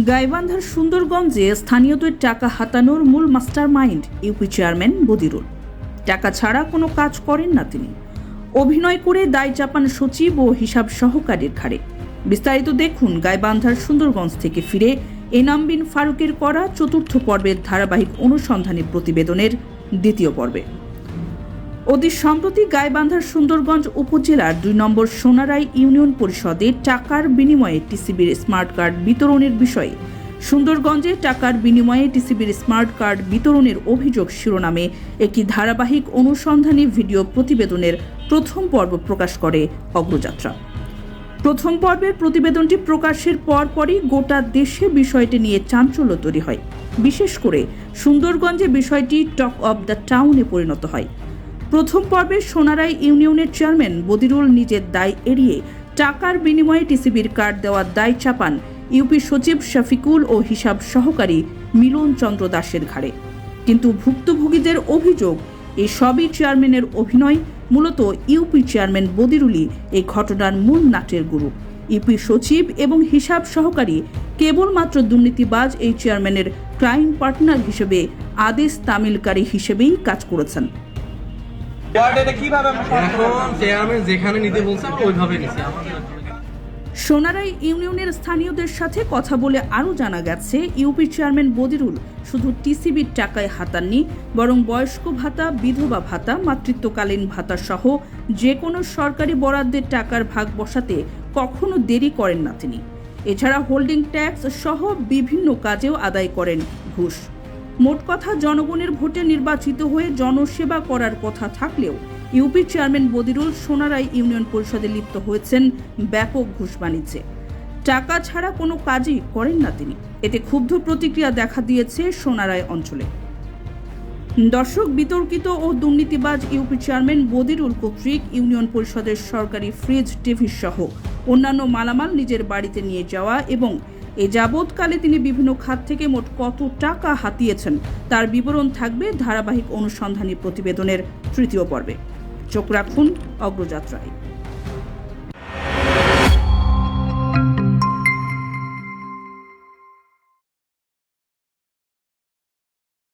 গাইবান্ধার সুন্দরগঞ্জে স্থানীয়দের টাকা হাতানোর মূল master mind UP chairman Badirul. টাকা ছাড়া কোনো কাজ করেন না তিনি। অভিনয় করে দায় চাপান সচিব ও হিসাব সহকারীর ঘাড়ে। বিস্তারিত দেখুন গাইবান্ধার সুন্দরগঞ্জ থেকে ফিরে এনাম বিন ফারুকের করা চতুর্থ পর্বের ধারাবাহিক অনুসন্ধানী প্রতিবেদনের দ্বিতীয় পর্বে। অতি সম্প্রতি গাইবান্ধার সুন্দরগঞ্জ উপজেলার ২ নম্বর সোনারাই ইউনিয়ন পরিষদে টাকার বিনিময়ে টিসিবির স্মার্ট কার্ড বিতরণের বিষয়ে সুন্দরগঞ্জে টাকার বিনিময়ে টিসিবির স্মার্ট কার্ড বিতরণের অভিযোগ শিরোনামে একটি ধারাবাহিক অনুসন্ধানী ভিডিও প্রতিবেদনের প্রথম পর্ব প্রকাশ করে অগ্রযাত্রা। প্রথম পর্বের প্রতিবেদনটি প্রকাশের পরপরই গোটা দেশে বিষয়টি নিয়ে চাঞ্চল্য তৈরি হয়। বিশেষ করে সুন্দরগঞ্জে বিষয়টি টক অব দ্য টাউনে পরিণত হয়। প্রথম পর্বে সোনারাই ইউনিয়নের চেয়ারম্যান বদিরুল নিজের দায় এড়িয়ে টাকার বিনিময়ে টিসিবির কার্ড দেওয়ার দায় চাপান ইউপি সচিব শফিকুল ও হিসাব সহকারী মিলন চন্দ্র দাসের ঘাড়ে। কিন্তু ভুক্তভোগীদের অভিযোগ এই সবই চেয়ারম্যানের অভিনয়। মূলত ইউপি চেয়ারম্যান বদিরুলই এই ঘটনার মূল নাটের গুরু। ইউপি সচিব এবং হিসাব সহকারী কেবলমাত্র দুর্নীতিবাজ এই চেয়ারম্যানের ক্রাইম পার্টনার হিসেবে আদেশ তামিলকারী হিসেবেই কাজ করেছেন। সোনারাই ইউনিয়নের স্থানীয়দের সাথে কথা বলে আরও জানা গেছে, ইউপি চেয়ারম্যান বদিরুল শুধু টিসিবির টাকায় হাতাননি, বরং বয়স্ক ভাতা, বিধবা ভাতা, মাতৃত্বকালীন ভাতা সহ যে কোনো সরকারি বরাদ্দের টাকার ভাগ বসাতে কখনো দেরি করেন না তিনি। এছাড়া হোল্ডিং ট্যাক্স সহ বিভিন্ন কাজেও আদায় করেন ঘুষ। মোট কথা, জনগণের ভোটে নির্বাচিত হয়ে জনসেবা করার কথা থাকলেও UP chairman Badirul Sonarai union পরিষদে লিপ্ত হয়েছেন ব্যাপক ঘুষ বাণিজ্যে। টাকা ছাড়া কোনো কাজই করেন না তিনি। এতে ক্ষুব্ধ প্রতিক্রিয়া দেখা দিয়েছে সোনারাই অঞ্চলে। দর্শক, বিতর্কিত ও দুর্নীতিবাজ ইউপি চেয়ারম্যান বদিরুল কর্তৃক ইউনিয়ন পরিষদের সরকারি ফ্রিজ, টিভি সহ অন্যান্য মালামাল নিজের বাড়িতে নিয়ে যাওয়া এবং এ যাবৎকালে তিনি বিভিন্ন খাত থেকে মোট কত টাকা হাতিয়েছেন তার বিবরণ থাকবে ধারাবাহিক অনুসন্ধানী প্রতিবেদনের তৃতীয় পর্বে। চোখ রাখুন অগ্রযাত্রায়।